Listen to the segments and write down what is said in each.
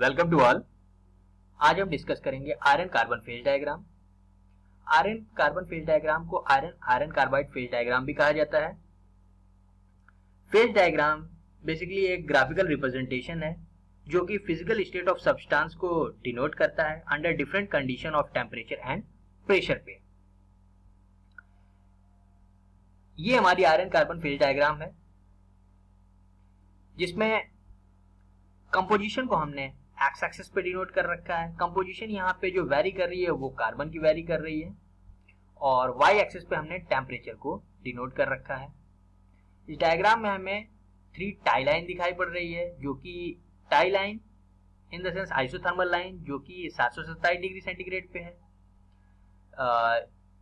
Welcome to all. आज हम discuss करेंगे iron carbon phase diagram. Iron carbon phase diagram को iron iron carbide phase diagram भी कहा जाता है। फेज डायग्राम बेसिकली एक ग्राफिकल रिप्रेजेंटेशन है जो कि फिजिकल स्टेट ऑफ सब्सटेंस को डिनोट करता है under different condition of temperature and pressure पे। ये हमारी आयरन कार्बन फेज डायग्राम है जिसमें कंपोजिशन को हमने एक्स एक्सिस पे डिनोट कर रखा है। कंपोजिशन यहाँ पे जो वेरी कर रही है वो कार्बन की वेरी कर रही है और वाई एक्सिस पे हमने टेम्परेचर को डिनोट कर रखा है। इस डायग्राम में हमें 3 टाई लाइन दिखाई पड़ रही है जो कि tie line in the sense isothermal line जो कि 727 डिग्री सेंटीग्रेड पे है।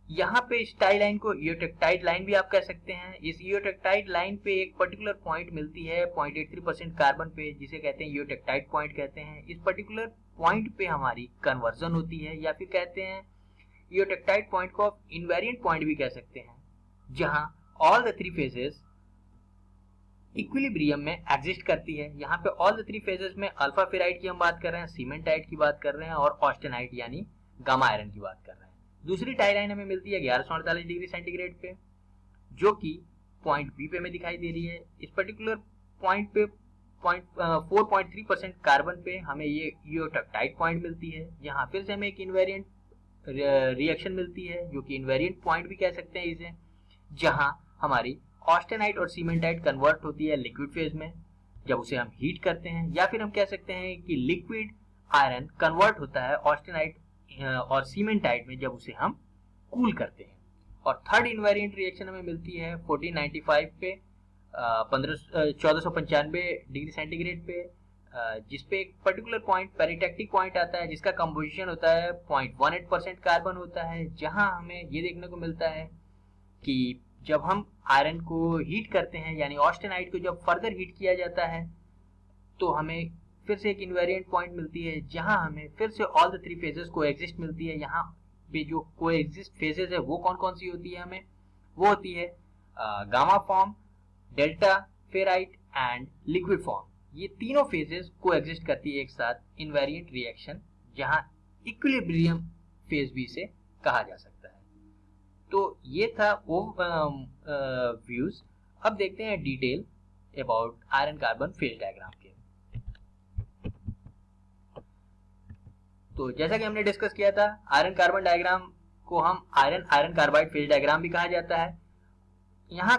यहाँ पे इस टाई लाइन को ईओटेक्टाइड लाइन भी आप कह सकते हैं। इस ईओटेक्टाइड लाइन पे एक पर्टिकुलर पॉइंट मिलती है 0.83% कार्बन पे जिसे कहते हैं ईओटेक्टाइड पॉइंट कहते हैं। इस पर्टिकुलर पॉइंट पे हमारी कन्वर्जन होती है या फिर कहते हैं ईओटेक्टाइड पॉइंट को आप इनवेरिएंट पॉइंट भी कह सकते हैं, जहां ऑल द 3 फेजेस इक्विलिब्रियम में एग्जिस्ट करती है। यहाँ पे ऑल द 3 फेजेस में अल्फा फेराइड की हम बात कर रहे हैं, सीमेंटाइट की बात कर रहे हैं और ऑस्टेनाइट यानी गामा आयरन की बात कर रहे हैं। दूसरी टाई लाइन हमें मिलती है 1148 डिग्री सेंटीग्रेड पे जो कि पॉइंट बी पे में दिखाई दे रही है। इस पर्टिकुलर पॉइंट पे 4.3% कार्बन पे हमें ये ईओटेक्टाइड पॉइंट मिलती है। यहाँ फिर से हमें एक इनवेरिएंट रिएक्शन मिलती है जो कि इनवेरिएंट पॉइंट भी कह सकते हैं इसे, जहां हमारी ऑस्टेनाइट और सीमेंटाइट कन्वर्ट होती है लिक्विड फेज में जब उसे हम हीट करते हैं, या फिर हम कह सकते हैं कि लिक्विड आयरन कन्वर्ट होता है ऑस्टेनाइट और सीमेंटाइट में जब उसे हम कूल करते हैं। और थर्ड इनवेरिएंट रिएक्शन हमें मिलती है 1495 पे 1495 डिग्री सेंटीग्रेड पे, जिसपे एक पर्टिकुलर पॉइंट पेरिटेक्टिक पॉइंट आता है जिसका कंपोजिशन होता है 0.18% कार्बन होता है, जहां हमें ये देखने को मिलता है कि जब हम आयरन को हीट करते हैं यानी ऑस्टेनाइट को जब फर्दर हीट किया जाता है तो हमें फिर से एक इनवेरिएंट पॉइंट मिलती है जहां हमें फिर से ऑल द 3 फेजेस को एग्जिस्ट मिलती है। यहाँ पे जो को एग्जिस्ट फेजेस है वो कौन कौन सी होती है, हमें वो होती है gamma form, delta ferrite and liquid form. ये तीनों फेजेस को एग्जिस्ट करती है एक साथ इनवेरिएंट रिएक्शन, जहां इक्विलिब्रियम फेज भी से कहा जा सकता है। तो ये था वो व्यूज। अब देखते हैं detail about iron carbon phase diagram के। तो जैसा कि हमने डिस्कस किया था, आयरन कार्बन डायग्राम को हम iron iron carbide phase diagram भी कहा जाता है। यहाँ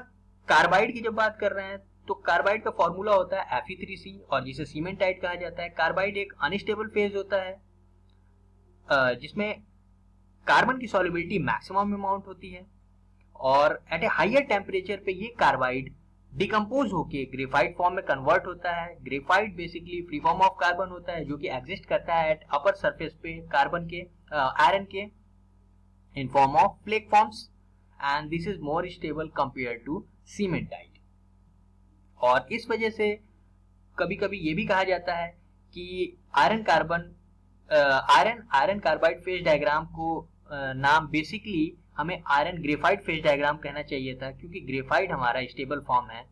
कार्बाइड की जब बात कर रहे हैं तो कार्बाइड का फॉर्मूला होता है Fe3C और जिसे सीमेंटाइट कहा जाता है। कार्बाइड एक अनस्टेबल फेज होता है जिसमें कार्बन की सॉल्युबिलिटी मैक्सिमम अमाउंट होती है और एट ए हायर टेम्परेचर पे ये कार्बाइड डिकम्पोज होके ग्रेफाइट फॉर्म में कन्वर्ट होता है। Graphite basically free form of carbon होता है जो कि एग्जिस्ट करता है एट अपर सरफेस पे कार्बन के आयरन के in form of flake forms and this is more stable compare to cementite. और इस वजह से कभी कभी ये भी कहा जाता है कि आयरन कार्बाइड फेज डायग्राम को नाम बेसिकली हमें आयरन ग्रेफाइट फेज डायग्राम कहना चाहिए था, क्योंकि ग्रेफाइट हमारा स्टेबल फॉर्म है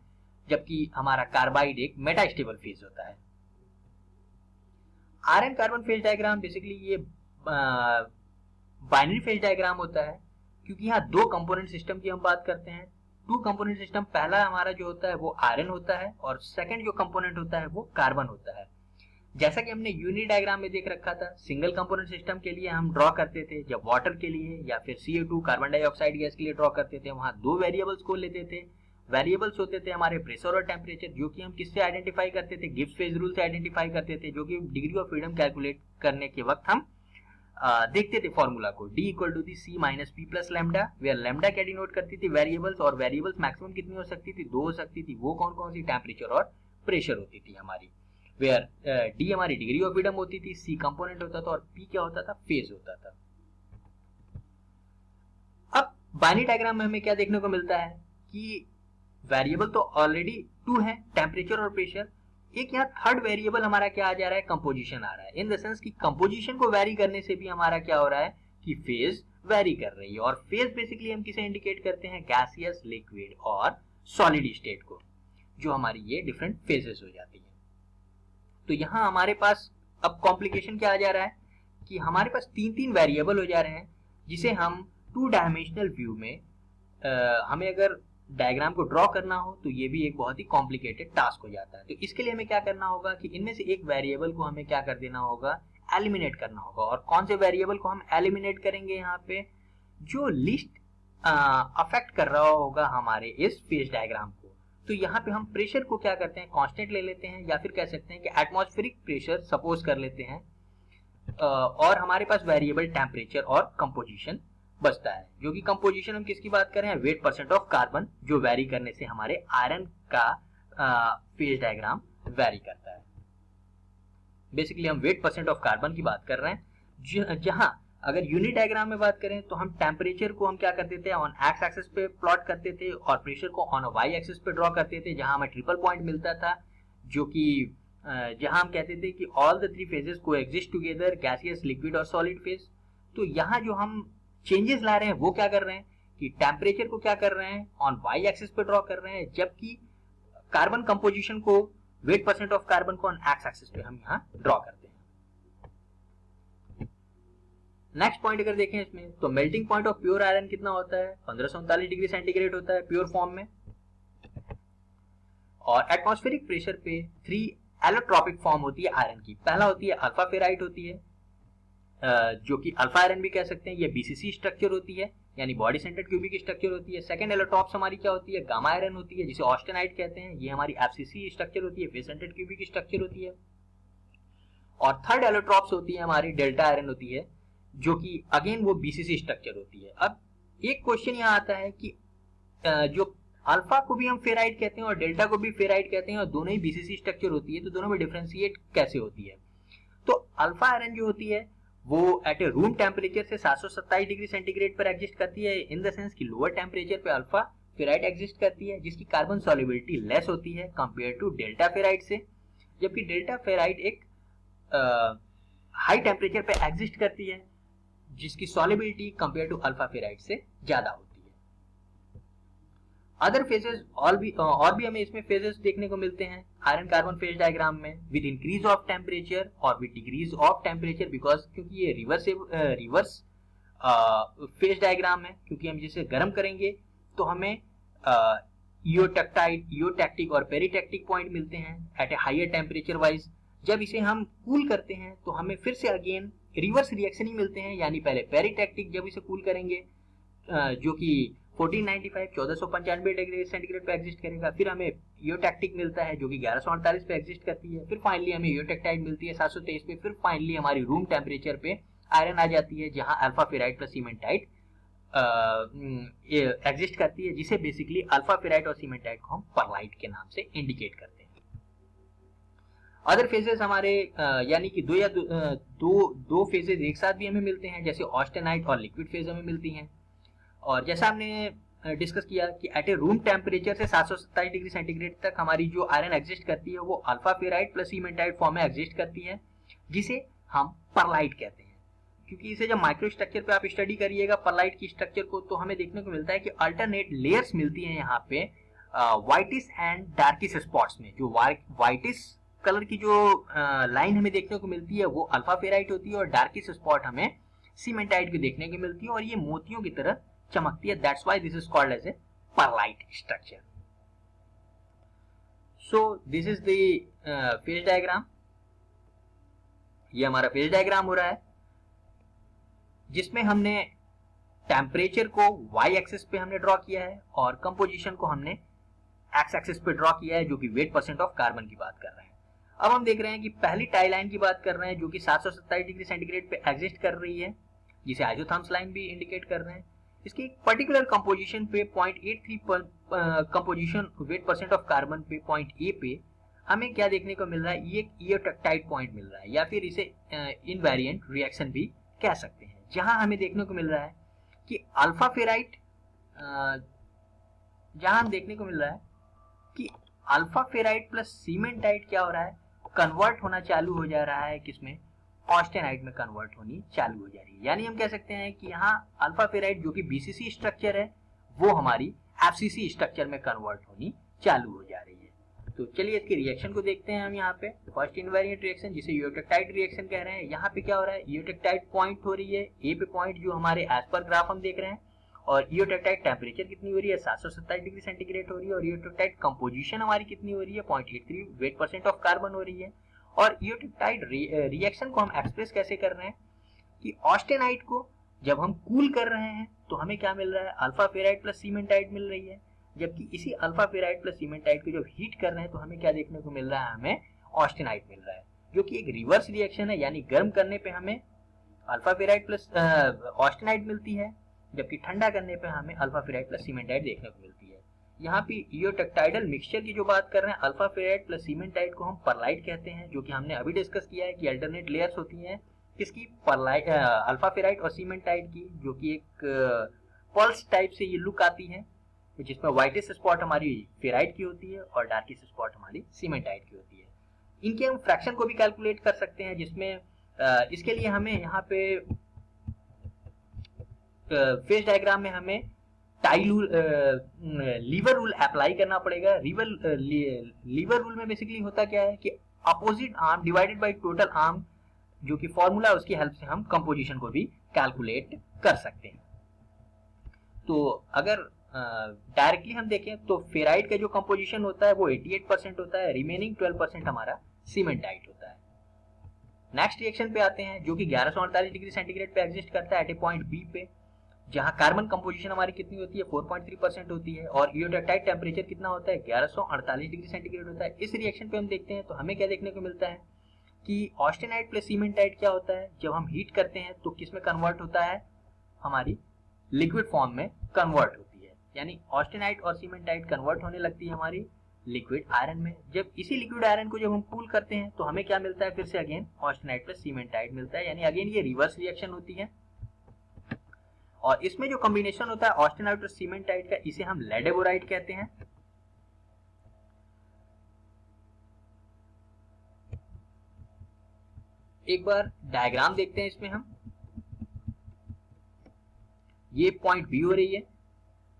जबकि हमारा कार्बाइड एक मेटा स्टेबल फेज होता है। Iron carbon phase diagram basically ये बाइनरी फेज डायग्राम होता है क्योंकि यहाँ 2 कंपोनेंट सिस्टम की हम बात करते हैं। 2 कंपोनेंट सिस्टम, पहला हमारा जो होता है वो आयरन होता है और सेकंड जो कंपोनेंट होता है वो कार्बन होता है। जैसा कि हमने यूनिट डायग्राम में देख रखा था, सिंगल कंपोनेंट सिस्टम के लिए हम ड्रॉ करते थे जब वाटर के लिए या फिर CO2 कार्बन डाइऑक्साइड गैस के लिए ड्रॉ करते थे, वहां 2 वेरिएबल्स को लेते थे। वेरिएबल्स होते थे हमारे प्रेशर और टेम्परेचर, जो कि हम किससे आइडेंटिफाई करते थे, गिब्स फेज रूल से आइडेंटिफाई करते थे, जो कि डिग्री ऑफ फ्रीडम कैलकुलेट करने के वक्त हम देखते थे फॉर्मूला को D = C - P + lambda, where lambda क्या डिनोट करती थी, वेरिएबल्स, और वेरिएबल्स मैक्सिमम कितनी हो सकती थी, 2 हो सकती थी। वो कौन कौन सी, टेम्परेचर और प्रेशर होती थी हमारी, वेयर D हमारी डिग्री ऑफ फ्रीडम होती थी, C कंपोनेंट होता था और P क्या होता था, फेज होता था। अब बाइनरी डायग्राम में हमें क्या देखने को मिलता है कि वेरिएबल तो ऑलरेडी 2 है, टेम्परेचर और प्रेशर। एक यहाँ थर्ड वेरिएबल हमारा क्या आ जा रहा है, कंपोजिशन आ रहा है। इन द सेंस कि कंपोजिशन को वेरी करने से भी हमारा क्या हो रहा है कि फेज वेरी कर रही है। और फेज बेसिकली हम किसे इंडिकेट करते हैं, गैसियस, लिक्विड और सॉलिड स्टेट को, जो हमारी ये डिफरेंट फेजेस हो जाती है। तो यहाँ हमारे पास अब कॉम्प्लिकेशन क्या आ जा रहा है कि हमारे पास 3 वेरिएबल हो जा रहे हैं, जिसे हम 2 डायमेंशनल व्यू में हमें अगर डायग्राम को ड्रॉ करना हो तो ये भी एक बहुत ही कॉम्प्लिकेटेड टास्क हो जाता है। तो इसके लिए हमें क्या करना होगा कि इनमें से एक वेरिएबल को हमें क्या कर देना होगा, एलिमिनेट करना होगा। और कौन से वेरिएबल को हम एलिमिनेट करेंगे, यहाँ पे जो लिस्ट अफेक्ट कर रहा होगा हमारे इस फेज डायग्राम को। तो यहाँ पे हम प्रेशर को क्या करते हैं, कांस्टेंट ले लेते हैं, या फिर कह सकते हैं कि एटमॉस्फेरिक प्रेशर सपोज कर लेते हैं, और हमारे पास वेरिएबल टेम्परेचर और कंपोजिशन बचता है। जो कि कंपोजिशन हम किसकी बात कर रहे हैं, वेट परसेंट ऑफ कार्बन, जो वेरी करने से हमारे आयरन का फेज डायग्राम वेरी करता है। बेसिकली हम वेट परसेंट ऑफ कार्बन की बात कर रहे हैं, जहां अगर यूनिट डायग्राम में बात करें तो हम टेम्परेचर को हम क्या करते थे, ऑन एक्स एक्सिस पे प्लॉट करते थे, और प्रेशर को ऑन वाई एक्सिस पे ड्रॉ करते थे, जहां हमें ट्रिपल पॉइंट मिलता था, जो कि जहां हम कहते थे कि ऑल द 3 फेजेस को एग्जिस्ट टुगेदर, गैसियस, लिक्विड और सॉलिड फेज। तो यहाँ जो हम चेंजेस ला रहे हैं वो क्या कर रहे हैं कि टेम्परेचर को क्या कर रहे हैं, ऑन वाई एक्सिस पे ड्रॉ कर रहे हैं, जबकि कार्बन कंपोजिशन को, वेट परसेंट ऑफ कार्बन को ऑन एक्स एक्सिस पे हम यहाँ ड्रॉ करते हैं। नेक्स्ट पॉइंट अगर देखें इसमें, तो melting point of pure iron कितना होता है, 1539 डिग्री सेंटीग्रेड होता है प्योर फॉर्म में। और एटमॉस्फेरिक प्रेशर पे 3 एलोट्रोपिक फॉर्म होती है आयरन की। पहला होती है अल्फा फेराइट होती है, जो कि अल्फा आयरन भी कह सकते हैं, ये बीसीसी स्ट्रक्चर होती है, यानी बॉडी सेंटर्ड क्यूबिक स्ट्रक्चर होती है। सेकंड एलोट्रॉप्स हमारी क्या होती है, गामा आयरन होती है, जिसे ऑस्टेनाइट कहते हैं, ये हमारी एफसीसी स्ट्रक्चर होती है, फेस सेंटर्ड क्यूबिक स्ट्रक्चर होती है। और थर्ड एलोट्रॉप्स होती है हमारी डेल्टा आयरन होती है, जो कि अगेन वो बीसीसी स्ट्रक्चर होती है। अब एक क्वेश्चन यहाँ आता है कि जो अल्फा को भी हम फेराइट कहते हैं और डेल्टा को भी फेराइट कहते हैं, और दोनों ही बीसीसी स्ट्रक्चर होती है, तो दोनों में डिफरेंशिएट कैसे होती है। तो अल्फा आयरन जो होती है वो एट ए रूम टेम्परेचर से 727 डिग्री सेंटीग्रेड पर एग्जिस्ट करती है, इन द सेंस कि लोअर टेम्परेचर पे अल्फा फेराइट एग्जिस्ट करती है, जिसकी कार्बन सॉल्युबिलिटी लेस होती है कंपेयर टू डेल्टा फेराइट से, जबकि डेल्टा फेराइट एक हाई टेम्परेचर पे एग्जिस्ट करती है, जिसकी solubility compare to alpha ferrite से ज्यादा होती है। अदर फेजेस और भी हमें इसमें फेजेस देखने को मिलते हैं आयरन कार्बन फेज डायग्राम में, विद इंक्रीज ऑफ टेम्परेचर और with decrease of temperature, because क्योंकि ये रिवर्स फेज डायग्राम है, क्योंकि हम जिसे गर्म करेंगे तो हमें इयोटैक्टिक और पेरिटैक्टिक पॉइंट मिलते हैं at a higher temperature wise. जब इसे हम कूल करते हैं तो हमें फिर से अगेन रिवर्स रिएक्शन ही मिलते हैं, यानी पहले पेरिटैक्टिक जब इसे कूल करेंगे, जो कि 1495 डिग्री सेंटीग्रेड पे एग्जिस्ट करेगा, फिर हमें इयोटैक्टिक मिलता है जो कि 1148 पे एग्जिस्ट करती है, फिर फाइनली हमें इयोटेक्टाइट मिलती है 723 पे, फिर फाइनली हमारी रूम टेम्परेचर पे आयरन आ जाती है, जहां alpha ferrite plus cementite exist करती है, जिसे बेसिकली अल्फा फेराइट और सीमेंटाइट को हम परलाइट के नाम से इंडिकेट करते हैं। अदर फेजेस हमारे यानी कि दो फेजेस एक साथ भी हमें मिलते हैं, जैसे ऑस्टेनाइट और लिक्विड फेज हमें मिलती हैं। और जैसा हमने डिस्कस किया कि एट ए रूम टेम्परेचर से 727 डिग्री सेंटीग्रेड तक हमारी जो आयरन एग्जिस्ट करती है वो alpha ferrite plus cementite form में एग्जिस्ट करती है, जिसे हम परलाइट कहते हैं। क्योंकि इसे जब माइक्रो स्ट्रक्चर पे आप स्टडी करिएगा परलाइट की स्ट्रक्चर को, तो हमें देखने को मिलता है कि अल्टरनेट लेयर्स मिलती हैं यहाँ पे व्हाइटिस एंड डार्किस स्पॉट्स में। जो व्हाइटिस कलर की जो लाइन हमें देखने को मिलती है वो अल्फा फेराइट होती है, और डार्किस स्पॉट हमें सीमेंटाइट की देखने को मिलती है, और ये मोतियों की तरह चमकती है। That's why this is called as a pearlite structure. So this is the phase diagram. ये हमारा फेज डायग्राम हो रहा है, जिसमें हमने टेम्परेचर को वाई एक्सिस पे हमने ड्रॉ किया है और कंपोजिशन को हमने एक्स एक्सिस पे ड्रॉ किया है, जो कि वेट परसेंट ऑफ कार्बन की बात कर रहे हैं। अब हम देख रहे हैं कि पहली टाई लाइन की बात कर रहे हैं, जो कि 727 डिग्री सेंटीग्रेड पे एग्जिस्ट कर रही है, जिसे आइसोथर्म्स लाइन भी इंडिकेट कर रहे हैं। इसकी पर्टिकुलर कंपोजिशन पे 0.83 composition wait percent of carbon पे पॉइंट ए पे हमें क्या देखने को मिल रहा है, ये इयोटेक्टाइट पॉइंट मिल रहा है, या फिर इसे इनवेरिएंट रिएक्शन भी कह सकते हैं, जहां हमें देखने को मिल रहा है कि अल्फा फेराइट, जहां हम देखने को मिल रहा है कि अल्फा फेराइट प्लस सीमेंटाइट क्या हो रहा है, कन्वर्ट होना चालू हो जा रहा है, किसमें, ऑस्टेनाइट में कन्वर्ट होनी चालू हो जा रही है। यानी हम कह सकते हैं कि यहाँ अल्फा फेराइट जो कि बीसीसी स्ट्रक्चर है वो हमारी एफसीसी स्ट्रक्चर में कन्वर्ट होनी चालू हो जा रही है। तो चलिए इसके रिएक्शन को देखते हैं हम यहाँ पे। फर्स्ट इनवेरिएंट रिएक्शन जिसे ईओटेक्टाइट रिएक्शन कह रहे हैं, यहाँ पे क्या हो रहा है, ईओटेक्टाइट पॉइंट हो रही है, ए पे पॉइंट जो हमारे एज पर ग्राफ हम देख रहे हैं, और ईओटेक्टाइट टेम्परेचर कितनी हो रही है, 727 डिग्री सेंटीग्रेड हो रही है, और ईओटेक्टाइट कंपोजिशन हमारी कितनी हो रही है, 0.83 वेट परसेंट ऑफ कार्बन हो रही है। और ईओटेक्टाइट रिएक्शन को हम एक्सप्रेस कैसे कर रहे हैं कि ऑस्टेनाइट को जब हम कूल कर रहे हैं तो हमें क्या मिल रहा है, अल्फा फेराइड प्लस सीमेंटाइट मिल रही है, जबकि इसी अल्फा फेराइड प्लस सीमेंटाइट को जब हीट कर रहे हैं तो हमें क्या देखने को मिल रहा है, हमें ऑस्टेनाइट मिल रहा है, जो कि एक रिवर्स रिएक्शन है, यानी गर्म करने पे हमें अल्फा फेराइड प्लस ऑस्टेनाइट मिलती है, जबकि ठंडा करने पे हमें अल्फा फेराइड प्लस सीमेंटाइट देखने को मिलती है। यहाँ पे ईओटेक्टाइडल मिक्सचर की जो बात कर रहे हैं, अल्फा फेराइड प्लस सीमेंटाइट को हम परलाइट कहते हैं, जो कि हमने अभी डिस्कस किया है कि अल्टरनेट लेयर्स होती हैं किसकी, परलाइट अल्फा फेराइड और सीमेंटाइट की, जो कि एक पल्स टाइप से ये लुक आती है, जिसमें व्हाइटेस्ट स्पॉट हमारी फेराइट की होती है और डार्केस्ट स्पॉट हमारी सीमेंटाइट की होती है। इनके हम फ्रैक्शन को भी कैलकुलेट कर सकते हैं, जिसमें इसके लिए हमें यहाँ पे फेज डायग्राम में हमें tie rule lever rule apply करना पड़ेगा। लीवर रूल में बेसिकली होता क्या है कि opposite arm divided by total arm, जो कि फॉर्मूला, उसकी हेल्प से हम कंपोजिशन को भी कैलकुलेट कर सकते हैं। तो अगर डायरेक्टली हम देखें तो फेराइट का जो कंपोजिशन होता है वो 88% होता है, रिमेनिंग 12% हमारा सीमेंटाइट होता है। नेक्स्ट रिएक्शन पे आते हैं, जो कि 1148 डिग्री सेंटीग्रेड पे एग्जिस्ट करता है एट ए पॉइंट बी पे, जहां कार्बन कंपोजिशन हमारी कितनी होती है, 4.3% होती है, और ईओटेक्टाइट टेम्परेचर कितना होता है, 1148 डिग्री सेंटीग्रेड होता है। इस रिएक्शन पे हम देखते हैं तो हमें क्या देखने को मिलता है कि ऑस्टेनाइट प्लस सीमेंटाइट क्या होता है, जब हम हीट करते हैं तो किस में कन्वर्ट होता है, हमारी लिक्विड फॉर्म में कन्वर्ट होती है, यानी ऑस्टेनाइट और सीमेंटाइट कन्वर्ट होने लगती है हमारी लिक्विड आयरन में। जब इसी लिक्विड आयरन को जब हम कूल करते हैं तो हमें क्या मिलता है, फिर से अगेन ऑस्टेनाइट प्लस सीमेंटाइट मिलता है, यानी अगेन ये रिवर्स रिएक्शन होती है। और इसमें जो कॉम्बिनेशन होता है ऑस्टेनाइट और सीमेंटाइट का, इसे हम लेडेबोराइट कहते हैं। एक बार डायग्राम देखते हैं इसमें हम, ये पॉइंट बी हो रही है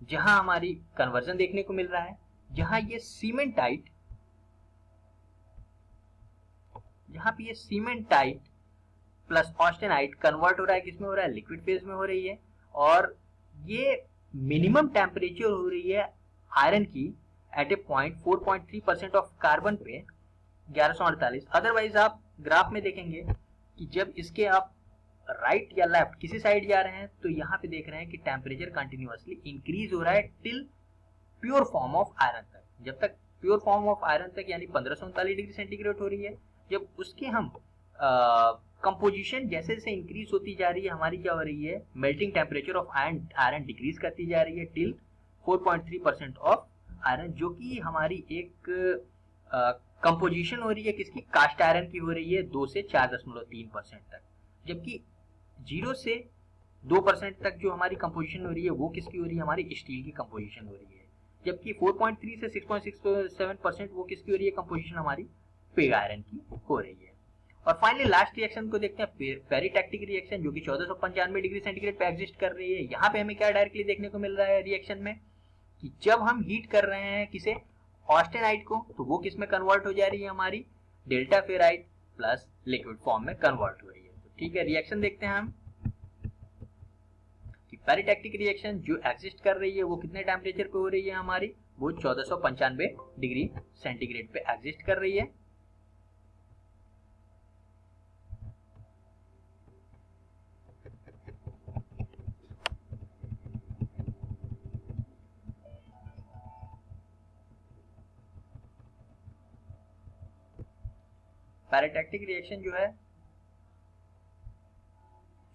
जहां हमारी कन्वर्जन देखने को मिल रहा है, जहां ये सीमेंटाइट, जहां पे ये सीमेंटाइट प्लस ऑस्टेनाइट कन्वर्ट हो रहा है, किसमें हो रहा है, लिक्विड फेज में हो रही है, और ये मिनिमम टेम्परेचर हो रही है आयरन की at a point 4.3% of carbon पे 1148। अदरवाइज आप ग्राफ में देखेंगे कि जब इसके आप राइट या लेफ्ट किसी साइड जा रहे हैं तो यहाँ पे देख रहे हैं कि टेम्परेचर कंटिन्यूअसली इंक्रीज हो रहा है till pure form of iron तक। जब तक प्योर फॉर्म ऑफ आयरन तक यानी 1539 डिग्री सेंटीग्रेड हो रही है, जब उसके हम कंपोजिशन जैसे जैसे इंक्रीज होती जा रही है, हमारी क्या हो रही है, melting temperature of iron decrease करती जा रही है टिल 4.3% ऑफ आयरन, जो कि हमारी एक कंपोजिशन हो रही है किसकी, कास्ट आयरन की हो रही है 2 से 4.3% तक, जबकि 0 से 2% तक जो हमारी कंपोजिशन हो रही है वो किसकी हो रही है, हमारी स्टील की कंपोजिशन हो रही है, जबकि 4.3 से 6.67% वो किसकी हो रही है, कंपोजिशन हमारी पिग आयरन की हो रही है। और फाइनली लास्ट रिएक्शन को देखते हैं, पेरिटैक्टिक रिएक्शन, जो कि 1495 डिग्री सेंटीग्रेड पे एग्जिस्ट कर रही है। यहाँ पे हमें क्या डायरेक्टली देखने को मिल रहा है रिएक्शन में कि जब हम हीट कर रहे हैं किसे, ऑस्टेनाइट को, तो वो किस में कन्वर्ट हो जा रही है, हमारी delta ferrite plus liquid form में कन्वर्ट हो रही है। तो ठीक है, रिएक्शन देखते हैं हम कि पेरिटैक्टिक रिएक्शन जो एग्जिस्ट कर रही है वो कितने टेम्परेचर पे हो रही है, हमारी वो 1495 डिग्री सेंटीग्रेड पे एग्जिस्ट कर रही है। पेरिटैक्टिक रिएक्शन जो है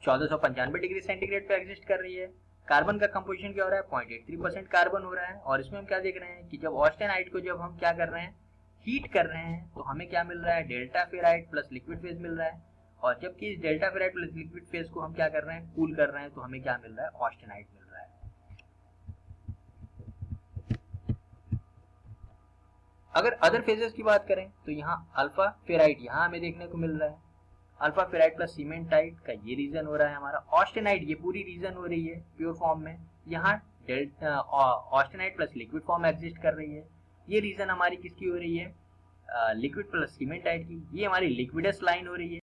1495 डिग्री सेंटीग्रेड पे एग्जिस्ट कर रही है। कार्बन का कंपोजिशन क्या हो रहा है, 0.83% कार्बन हो रहा है, और इसमें हम क्या देख रहे हैं कि जब ऑस्टेनाइट को जब हम क्या कर रहे हैं, हीट कर रहे हैं, तो हमें क्या मिल रहा है, delta ferrite plus liquid phase मिल रहा है, और जबकि इस delta ferrite plus liquid phase को हम क्या कर रहे हैं, कूल कर रहे हैं, तो हमें क्या मिल रहा है, ऑस्टेनाइट मिल रहा है। अगर अदर फेजेस की बात करें तो यहाँ अल्फा फेराइट यहाँ हमें देखने को मिल रहा है, अल्फा फेराइट प्लस सीमेंटाइट का ये रीजन हो रहा है हमारा, ऑस्टेनाइट ये पूरी रीजन हो रही है प्योर फॉर्म में, यहाँ austenite plus liquid form exist कर रही है, ये रीजन हमारी किसकी हो रही है, लिक्विड प्लस सीमेंटाइट की, ये हमारी लिक्विडस लाइन हो रही है।